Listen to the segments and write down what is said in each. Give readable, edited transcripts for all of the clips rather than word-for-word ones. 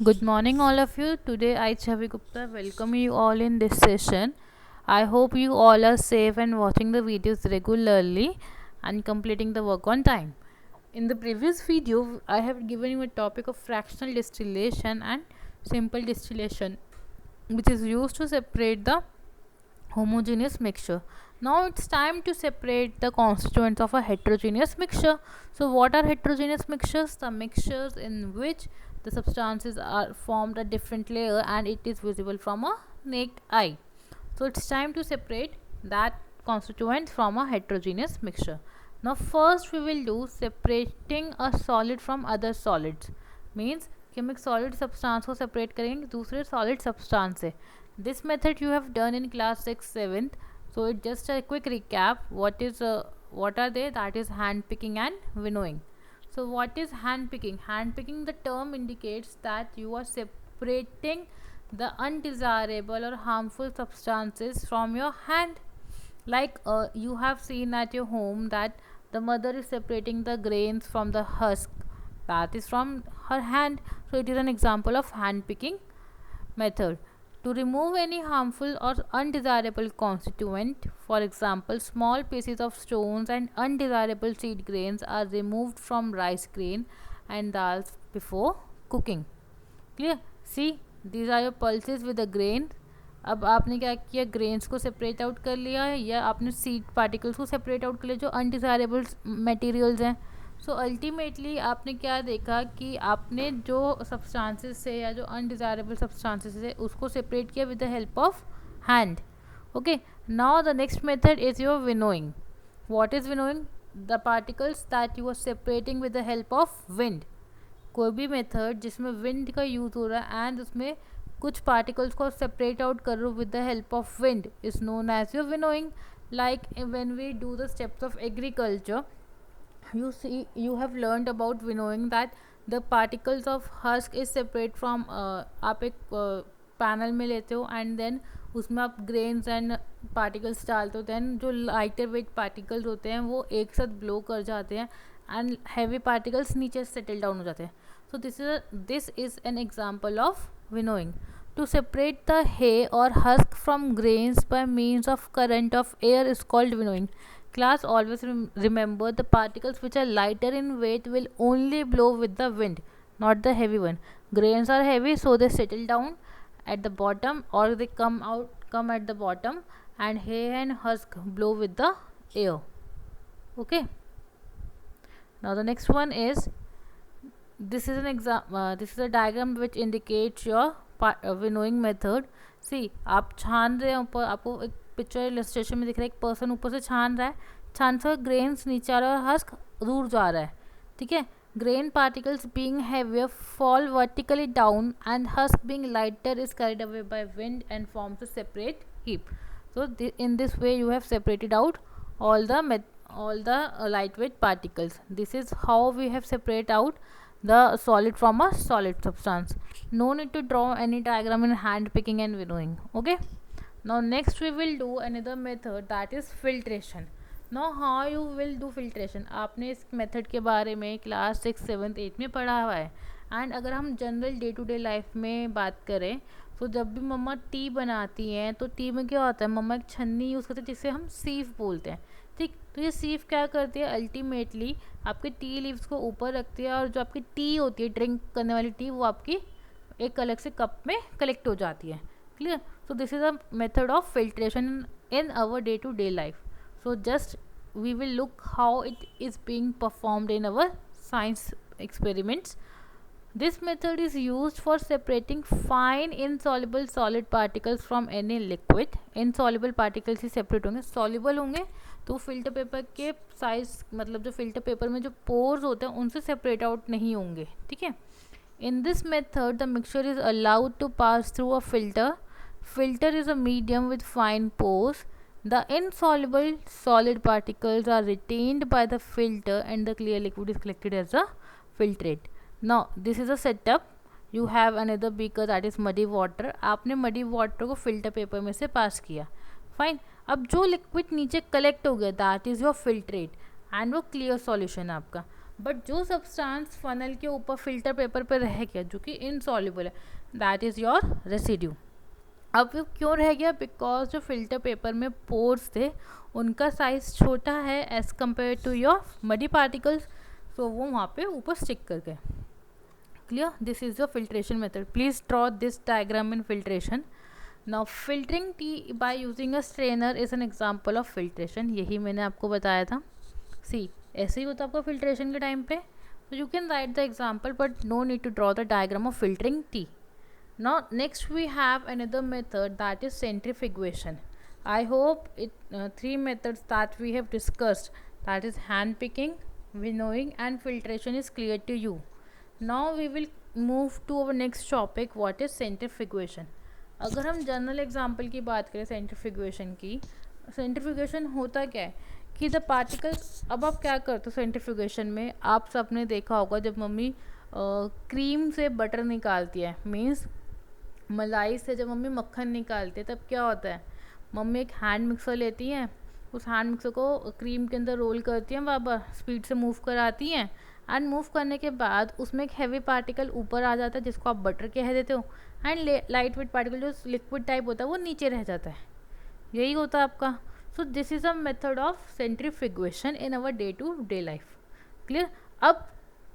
Good morning, all of you. Today, I, Chavi Gupta, welcome you all in this session. I hope you all are safe and watching the videos regularly and completing the work on time. In the previous video, I have given you a topic of fractional distillation and simple distillation, which is used to separate the homogeneous mixture. Now it's time to separate the constituents of a heterogeneous mixture. So what are heterogeneous mixtures? The mixtures in which the substances are formed a different layer and it is visible from a naked eye. So it's time to separate that constituent from a heterogeneous mixture. Now first we will do separating a solid from other solids. Means कि हम एक solid substance को separate करेंगे दूसरे solid substance से. This method you have done in class 6 7th. So it just a quick recap. What are they? That is hand picking and winnowing. So what is hand picking? Hand picking, the term indicates that you are separating the undesirable or harmful substances from your hand. Like you have seen at your home that the mother is separating the grains from the husk, that is from her hand. So it is an example of hand picking method. To remove any harmful or undesirable constituent, for example, small pieces of stones and undesirable seed grains are removed from rice grain and dals before cooking. Clear? See, these are your pulses with the grain. अब आपने क्या किया, grains को separate out कर लिया है या आपने सीड पार्टिकल्स को सेपरेट आउट कर लिया जो अनडिज़ायरेबल मटेरियल्स हैं. सो अल्टीमेटली आपने क्या देखा कि आपने जो सब्सटेंसेस से या जो अनडिज़ायरेबल सब्सटेंसेस है उसको सेपरेट किया with the help of hand. Okay, now the next method is your winnowing. What is winnowing? The particles that you are separating with the help of wind. कोई भी method जिसमें wind का use हो रहा है and उसमें कुछ particles को सेपरेट आउट कर रहे हो with the help of wind is known as your winnowing. Like when we do the steps of agriculture, you have learned about winnowing that the particles of husk is separate from आप एक panel में लेते हो and then उसमें आप grains and particles डालते हो. Then जो लाइटर वेट पार्टिकल्स होते हैं वो एक साथ ब्लो कर जाते हैं एंड हैवी पार्टिकल्स नीचे सेटल डाउन हो जाते हैं. सो this is an example of winnowing. To separate the hay or husk from grains by means of current of air is called winnowing. Class, always remember the particles which are lighter in weight will only blow with the wind, not the heavy one. Grains are heavy, so they settle down at the bottom or they come at the bottom, and hay and husk blow with the air. Okay. Now the next one is, this is a diagram which indicates your winnowing method. See, आप छान रहे हैं ऊपर, आपको एक picture illustration में दिख रहा है एक पर्सन ऊपर से छान रहा है, छान से ग्रेन्स नीचे आ रहा है और हस्क दूर जा रहा है. ठीक है. Grain particles being heavier fall vertically down and husk being lighter is carried away by wind and forms a separate heap. So in this way you have separated out all the lightweight particles. This is how we have separate out the solid from a solid substance. No need to draw any diagram in hand picking and winnowing. Okay. Now next we will do another method, that is filtration. Now how you will do filtration, आपने इस method के बारे में class 6 7 8 में पढ़ा हुआ है. And अगर हम general day to day life में बात करें तो जब भी मम्मा टी बनाती हैं तो टी में क्या होता है, मम्मा एक छन्नी यूज़ करते हैं जिसे हम सीव बोलते हैं. ठीक. तो ये सीव क्या करती है, अल्टीमेटली आपके टी लीव्स को ऊपर रखती है और जो आपकी टी होती है ड्रिंक करने वाली टी वो आपकी एक अलग से कप में कलेक्ट हो जाती है. Clear. So this is a method of filtration in our day to day life. So just we will look how it is being performed in our science experiments. This method is used for separating fine insoluble solid particles from any liquid. Insoluble particles he separate होंगे, soluble होंगे तो filter paper के size, मतलब जो filter paper में जो pores होते हैं उनसे सेपरेट आउट नहीं होंगे. ठीक है. In this method the mixture is allowed to pass through a filter. Filter is a medium with fine pores. The insoluble solid particles are retained by the filter and the clear liquid is collected as a filtrate. Now this is a setup. You have another beaker, that is muddy water. आपने muddy water को filter paper में से पास किया. Fine. अब जो liquid नीचे collect हो गया that is your filtrate and वो क्लियर सॉल्यूशन है आपका. बट जो सब्सटेंस फनल के ऊपर फिल्टर पेपर पे रह गया जो कि इनसॉल्युबल है, दैट इज़ योर रेसिड्यू। अब वो क्यों रह गया? बिकॉज जो फिल्टर पेपर में पोर्स थे उनका साइज छोटा है as compare to your muddy particles, so वो वहाँ पे ऊपर स्टिक कर गए। Clear? This is your filtration method. Please draw this diagram in filtration. Now filtering tea by using a strainer is an example of filtration. यही मैंने आपको बताया था। सी ऐसे ही होता है आपका फिल्ट्रेशन के टाइम पे। तो you can write the example but no need to draw the diagram of filtering tea. Now next we have another method, that is centrifugation. I hope three methods that we have discussed, that is hand picking, winnowing and filtration, is clear to you. Now we will move to our next topic, what is centrifugation. अगर हम general example की बात करें centrifugation की, centrifugation होता क्या है कि द पार्टिकल्स, अब आप क्या करते हो सेंट्रीफ्यूगेशन में, आप सबने देखा होगा जब मम्मी क्रीम से बटर निकालती है, मीन्स मलाई से जब मम्मी मक्खन निकालती है, तब क्या होता है, मम्मी एक हैंड मिक्सर लेती हैं, उस हैंड मिक्सर को क्रीम के अंदर रोल करती हैं, बाबा स्पीड से मूव कराती हैं, एंड मूव करने के बाद उसमें एक हैवी पार्टिकल ऊपर आ जाता है जिसको आप बटर कह देते हो, एंड लाइट वेट पार्टिकल जो लिक्विड टाइप होता है वो नीचे रह जाता है। यही होता है आपका। So this is a method of centrifugation in our day to day life. Clear? अब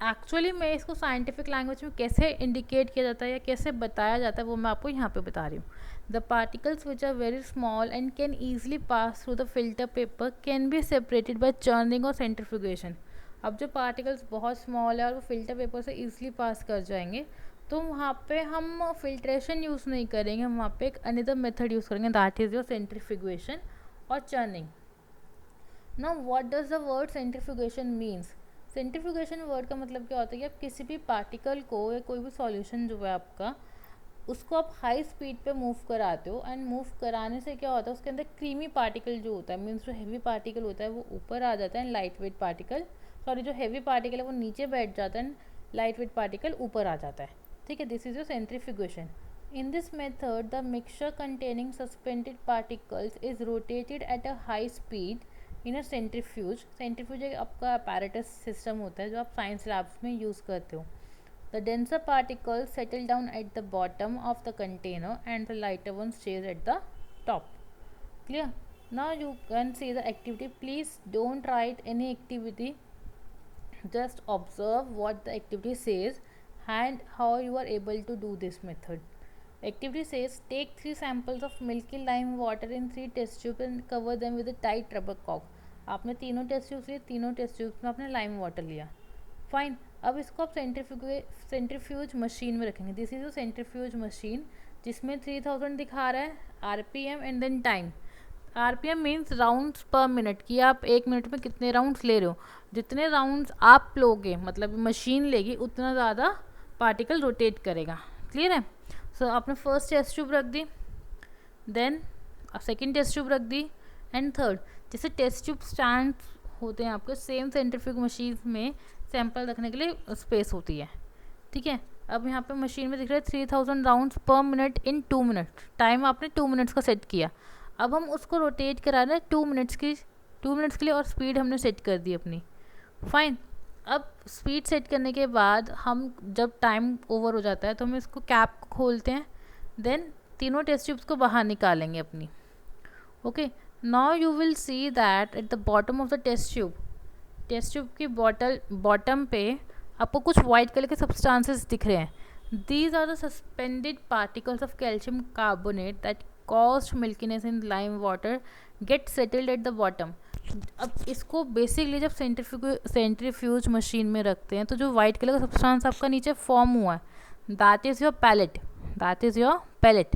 एक्चुअली मैं इसको साइंटिफिक लैंग्वेज में कैसे इंडिकेट किया जाता है या कैसे बताया जाता है वो मैं आपको यहाँ पे बता रही हूँ। The particles which are very small and can easily pass through the filter paper can be separated by churning और सेंट्रीफ्यूगेशन। अब जो पार्टिकल्स बहुत स्मॉल है और वो फिल्टर पेपर से ईजिली पास कर जाएंगे, तो वहाँ पे हम फिल्ट्रेशन यूज़ नहीं करेंगे, हम वहाँ पे एक अनदर मेथड यूज़ करेंगे, दैट इज़ योर सेंट्रीफ्यूगेशन और churning. Now what does the word centrifugation means? Centrifugation word का मतलब क्या होता है कि आप किसी भी पार्टिकल को या कोई भी सॉल्यूशन जो है आपका, उसको आप हाई स्पीड पे मूव कराते हो, एंड मूव कराने से क्या होता है उसके अंदर क्रीमी पार्टिकल जो होता है, मीन्स जो हैवी पार्टिकल होता है वो ऊपर आ जाता है, and light weight particle, sorry जो हैवी पार्टिकल है वो नीचे बैठ जाता है एंड लाइट वेट पार्टिकल ऊपर आ जाता है। ठीक है, this is your centrifugation. In this method the mixture containing suspended particles is rotated at a high speed in a centrifuge. Centrifuge एक आपका अपैरेटस सिस्टम होता है जो आप साइंस लैब्स में यूज़ करते हो। The denser particles settle down eight the bottom of the container and the lighter one stage at the top. Clear? Now you can see the activity. Please don't write any activity, just observe what the activity says and how you are able to do this method. Activity says take 3 samples of milky lime water in 3 test tubes and cover them with a tight rubber cork. आपने तीनों test tubes लिए, तीनों test tubes में आपने lime water लिया। Fine, अब इसको आप सेंट्रीफ्यूज मशीन में रखेंगे। This is a centrifuge machine जिसमें 3000 दिखा रहा है RPM and then time. RPM means rounds per minute, कि आप 1 मिनट में कितने राउंड्स ले रहे हो। जितने राउंड्स आप लोगे, मतलब मशीन लेगी, उतना ज़्यादा पार्टिकल रोटेट करेगा। क्लियर है? सो आपने फर्स्ट टेस्ट ट्यूब रख दी, देन सेकेंड टेस्ट ट्यूब रख दी, एंड थर्ड। जैसे टेस्ट ट्यूब स्टैंड होते हैं आपके, सेम सेंट्रीफ्यूज मशीन में सैंपल रखने के लिए स्पेस होती है। ठीक है, अब यहाँ पे मशीन में दिख रहा है 3000 rounds per minute in 2 minute. Time आपने 2 मिनट्स का सेट किया। अब हम उसको रोटेट करा रहे हैं 2 मिनट्स के लिए, और स्पीड हमने सेट कर दी अपनी। फाइन, अब स्पीड सेट करने के बाद हम जब टाइम ओवर हो जाता है तो हम इसको कैप को खोलते हैं, देन तीनों टेस्ट ट्यूब्स को बाहर निकालेंगे अपनी। Okay, now you will see that at the bottom of the test tube की बॉटम पे आपको कुछ वाइट कलर के सब्सटेंसेस दिख रहे हैं। These are the suspended particles of calcium carbonate that caused milkiness in lime water get settled at the bottom. अब इसको बेसिकली जब सेंट्रीफ्यूज मशीन में रखते हैं तो जो वाइट कलर का सब्सटेंस आपका नीचे फॉर्म हुआ है, दैट इज़ योर पैलेट।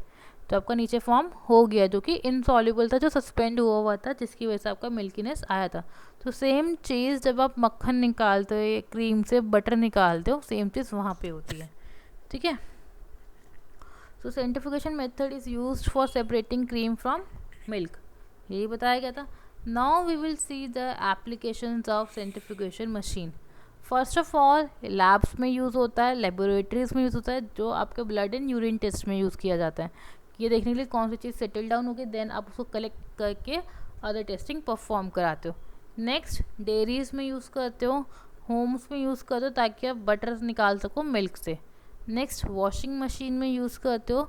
तो आपका नीचे फॉर्म हो गया, जो कि इनसॉल्युबल था, जो सस्पेंड हुआ था, जिसकी वजह से आपका मिल्कीनेस आया था। तो सेम चीज़ जब आप मक्खन निकालते हो, क्रीम से बटर निकालते हो, सेम चीज़ वहाँ पे होती है। ठीक है, so centrifugation method is used for separating cream from milk, यही बताया गया था। Now we will see the applications of centrifugation machine. First of all labs में यूज़ होता है, लेबोरेटरीज में यूज़ होता है, जो आपके ब्लड एंड यूरिन टेस्ट में यूज़ किया जाता है, ये देखने के लिए कौन सी चीज़ सेटल डाउन होगी, देन आप उसको कलेक्ट करके अदर टेस्टिंग परफॉर्म कराते हो। नेक्स्ट डेयरीज में यूज़ करते हो, होम्स में यूज़ करते हो ताकि आप बटर निकाल सको मिल्क से। नेक्स्ट, वॉशिंग मशीन में यूज़ करते हो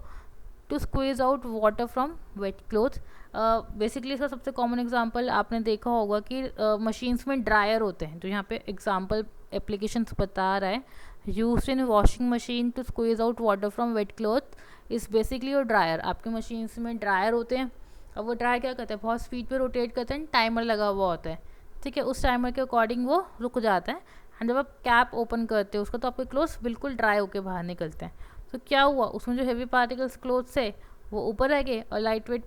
to squeeze out water from wet cloth. Basically इसका सबसे कॉमन एग्जांपल आपने देखा होगा कि मशीन्स में ड्रायर होते हैं, तो यहाँ पे एग्जांपल एप्लीकेशंस बता रहा है, used in washing machine to squeeze out water from wet cloth is basically your dryer. आपके मशीन्स में ड्रायर होते हैं, अब वो ड्रायर क्या करते हैं, बहुत स्पीड पे रोटेट करते हैं, टाइमर लगा हुआ होता है, ठीक है, उस टाइमर के अकॉर्डिंग वो रुक जाता है। एंड जब आप कैप ओपन करते हो उसका तो आपके क्लोथ्स बिल्कुल ड्राई होकर बाहर निकलते हैं। तो क्या हुआ, उसमें जो हेवी पार्टिकल्स क्लोथ से वो ऊपर रह गए, और लाइट वेट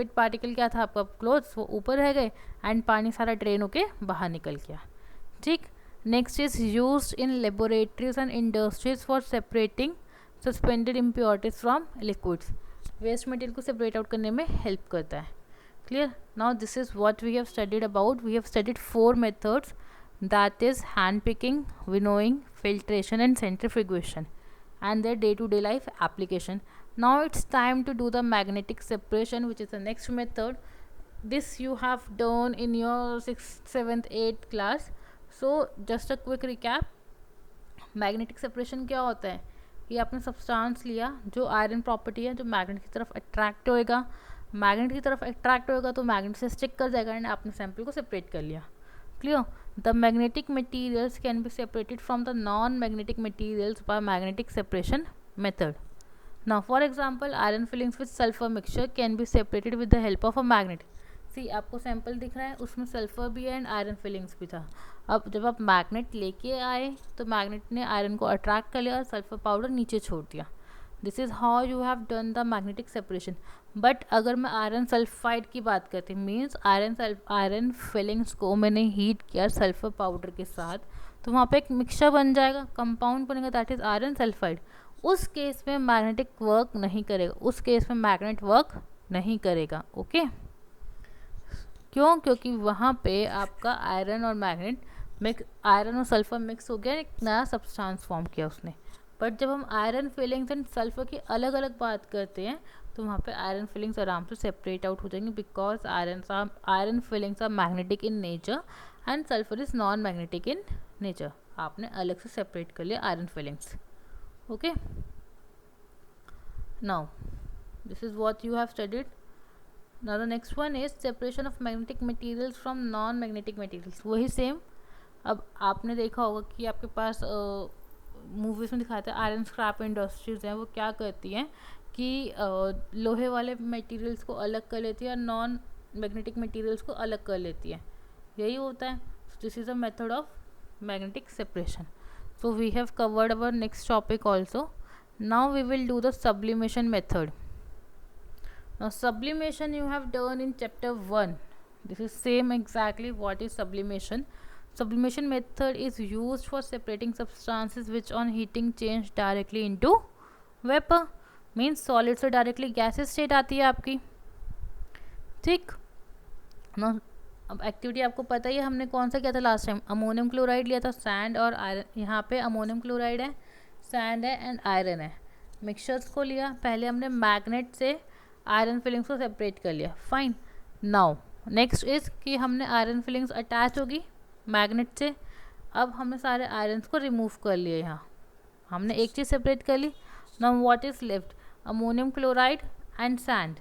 पार्टिकल क्या था आपका क्लोथ्स, वो ऊपर रह गए, एंड पानी सारा ड्रेन होके बाहर निकल गया, ठीक। Next is used in laboratories and industries for separating suspended impurities from liquids. Waste material को सेपरेट आउट करने में हेल्प करता है। Clear? Now this is what we have studied about. We have studied 4 methods, that is hand picking, winnowing, filtration and centrifugation, and their day-to-day life application. Now it's time to do the magnetic separation, which is the next method. This you have done in your 6th, 7th, 8th class. So just a quick recap. Magnetic separation क्या होता है, ये आपने substance लिया जो iron property है, जो magnet की तरफ अट्रैक्ट होएगा, मैग्नेट की तरफ अट्रैक्ट होएगा तो मैग्नेट से स्टिक कर जाएगा, एंड आपने सैंपल को सेपरेट कर लिया। Clear? The magnetic materials can be separated from the non-magnetic materials by magnetic separation method. Now, for example, iron fillings with sulfur mixture can be separated with the help of a magnet. See, आपको sample दिख रहा है, उसमें sulphur भी है and iron filings भी था। अब जब आप मैग्नेट लेके आए तो मैग्नेट ने आयरन को अट्रैक्ट कर लिया और सल्फर पाउडर नीचे छोड़ दिया। This is how you have done the magnetic separation. But अगर मैं आयरन सल्फाइड की बात करती हूँ, मीन्स आयरन फिलिंग्स को मैंने हीट किया सल्फर पाउडर के साथ, तो वहाँ पे एक मिक्सचर बन जाएगा, कंपाउंड बनेगा, दैट इज़ आयरन सल्फाइड। उस केस में मैग्नेटिक वर्क नहीं करेगा, उस केस में मैग्नेट वर्क नहीं करेगा। ओके, क्यों? क्योंकि वहाँ पे आपका आयरन और सल्फर मिक्स हो गया, एक नया सब्सटेंस फॉर्म किया उसने। बट जब हम आयरन फिलिंग्स एंड सल्फर की अलग अलग बात करते हैं तो वहाँ पे आयरन फिलिंग्स आराम से सेपरेट आउट हो जाएंगे, because iron filings are magnetic in nature and sulphur is non magnetic in nature. आपने अलग से सेपरेट कर लिया iron filings. Okay, now this is what you have studied. Now the next one is separation of magnetic materials from non magnetic materials. वही same, अब आपने देखा होगा कि आपके पास मूवीज़ में दिखाते हैं आयरन स्क्रैप इंडस्ट्रीज़ हैं, वो क्या करती हैं कि लोहे वाले मटेरियल्स को अलग कर लेती है और नॉन मैग्नेटिक मटेरियल्स को अलग कर लेती है, यही होता है। This is a method of magnetic separation. So we have covered our next topic also. Now we will do the sublimation method. Now sublimation you have done in chapter 1. This is same exactly what is sublimation. Sublimation method is used for separating substances which on heating change directly into vapor. Means solid से directly gaseous state आती है आपकी, ठीक ना। अब activity आपको पता ही है, हमने कौन सा किया था लास्ट टाइम, अमोनियम क्लोराइड लिया था, सैंड और आयरन। यहाँ पे अमोनियम क्लोराइड है, सैंड है एंड आयरन है। मिक्सचर्स को लिया, पहले हमने मैग्नेट से आयरन फिलिंग्स को सेपरेट कर लिया, फाइन। नाउ नेक्स्ट इज कि हमने आयरन फिलिंग्स अटैच होगी मैग्नेट से, अब हमने सारे आयरन्स को रिमूव कर लिए। यहाँ हमने एक चीज़ सेपरेट कर ली। Now what is left, ammonium chloride and sand,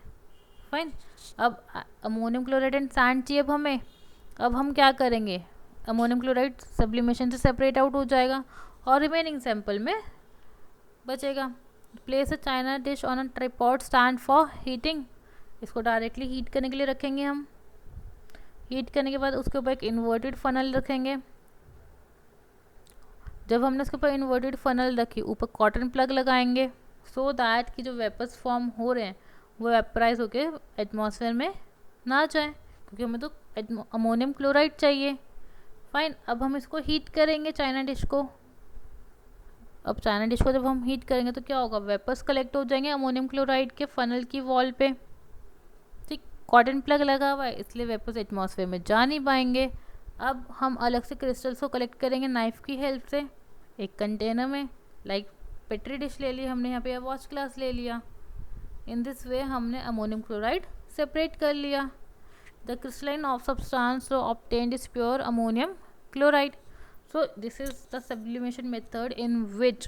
fine. अब अमोनियम क्लोराइड एंड सैंड चाहिए अब हमें, अब हम क्या करेंगे, अमोनियम क्लोराइड सब्लिमेशन से सेपरेट आउट हो जाएगा और रिमेनिंग सैंपल में बचेगा। Place a china dish on a tripod stand for heating. इसको डायरेक्टली हीट करने के लिए रखेंगे हम। हीट करने के बाद उसके ऊपर एक इन्वर्टेड फनल रखेंगे। जब हमने उसके ऊपर इन्वर्टेड फनल रखी, ऊपर कॉटन प्लग लगाएंगे सो दैट कि जो वेपर्स फॉर्म हो रहे हैं वो वेपराइज होके एटमॉस्फेयर में ना जाए, क्योंकि हमें तो अमोनियम क्लोराइड चाहिए, फाइन। अब हम इसको हीट करेंगे चाइना डिश को। अब चाइना डिश को जब हम हीट करेंगे तो क्या होगा, वेपर्स कलेक्ट हो जाएंगे अमोनियम क्लोराइड के फनल की वॉल पे, ठीक। कॉटन प्लग लगा हुआ है इसलिए वेपर्स एटमॉस्फेयर में जा नहीं पाएंगे। अब हम अलग से क्रिस्टल्स को कलेक्ट करेंगे नाइफ की हेल्प से एक कंटेनर में, लाइक पेट्री डिश ले ली हमने यहाँ पे, या वॉच ग्लास ले लिया। इन दिस वे हमने अमोनियम क्लोराइड सेपरेट कर लिया। The crystalline of substance obtained is pure ammonium chloride. So this is the sublimation method in which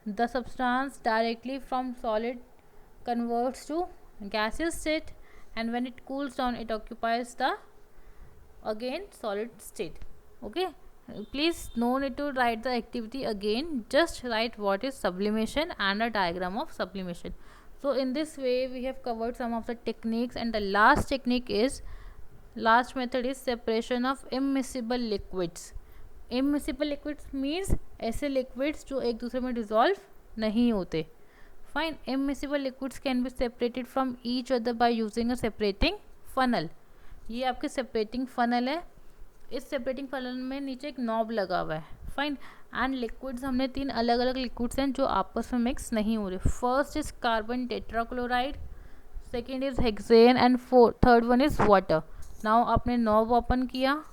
the substance directly from solid converts to gaseous state, and when it cools down it occupies the again solid state. Okay, please no need to write the activity again, just write what is sublimation and a diagram of sublimation. So in this way we have covered some of the techniques, and the last method is separation of immiscible liquids. immiscible liquids means ऐसे liquids जो एक दूसरे में dissolve नहीं होते. Fine. Immiscible liquids can be separated from each other by using a separating funnel. ये आपके separating funnel है. इस separating funnel में नीचे एक knob लगा हुआ है. Fine. And liquids हमने 3 अलग अलग liquids हैं जो आपस में mix नहीं हो रहे. First is carbon tetrachloride, second is hexane, and third one is water. Now आपने knob open किया,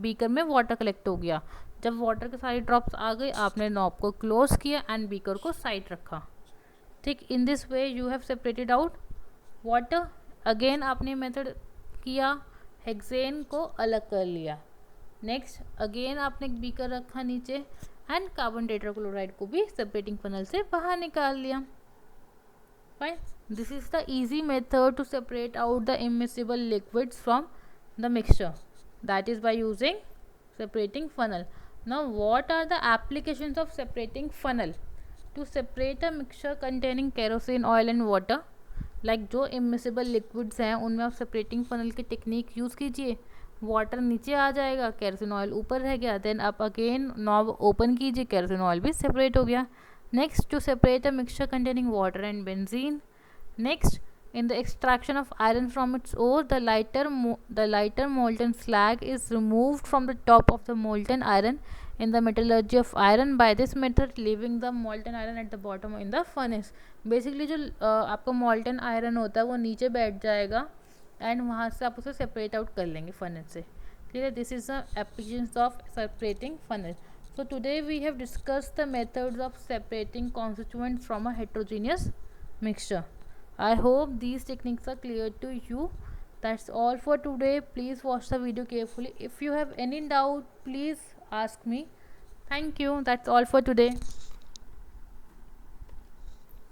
बीकर में वाटर कलेक्ट हो गया. जब वाटर के सारे ड्रॉप्स आ गए आपने नॉब को क्लोज किया एंड बीकर को साइड रखा. ठीक, in this way you have separated out water. Again आपने मेथड किया, हेक्सेन को अलग कर लिया. नेक्स्ट अगेन आपने बीकर रखा नीचे एंड कार्बन टेट्राक्लोराइड को भी सेपरेटिंग फनल से बाहर निकाल लिया. Fine. This is the easy method to separate out the immiscible liquids from the mixture, that is by using separating funnel. Now what are the applications of separating funnel? To separate a mixture containing kerosene oil and water, like जो immiscible liquids हैं उनमें आप separating funnel की technique use कीजिए. Water नीचे आ जाएगा, kerosene oil ऊपर रह गया, देन आप अगेन नॉब ओपन कीजिए, केरोसिन ऑयल भी सेपरेट हो गया. Next to separate a mixture containing water and benzene. Next, in the extraction of iron from its ore, the lighter molten slag is removed from the top of the molten iron in the metallurgy of iron by this method, leaving the molten iron at the bottom in the furnace. Basically जो आपका molten iron होता है वो नीचे बैठ जाएगा and वहाँ से आप उसे सेपरेट आउट कर लेंगे फर्नेस से. ठीक है, this is the applications of separating furnace. So today we have discussed the methods of separating constituents from a heterogeneous mixture. I hope these techniques are clear to you. That's all for today. Please watch the video carefully. If you have any doubt, please ask me. Thank you. That's all for today.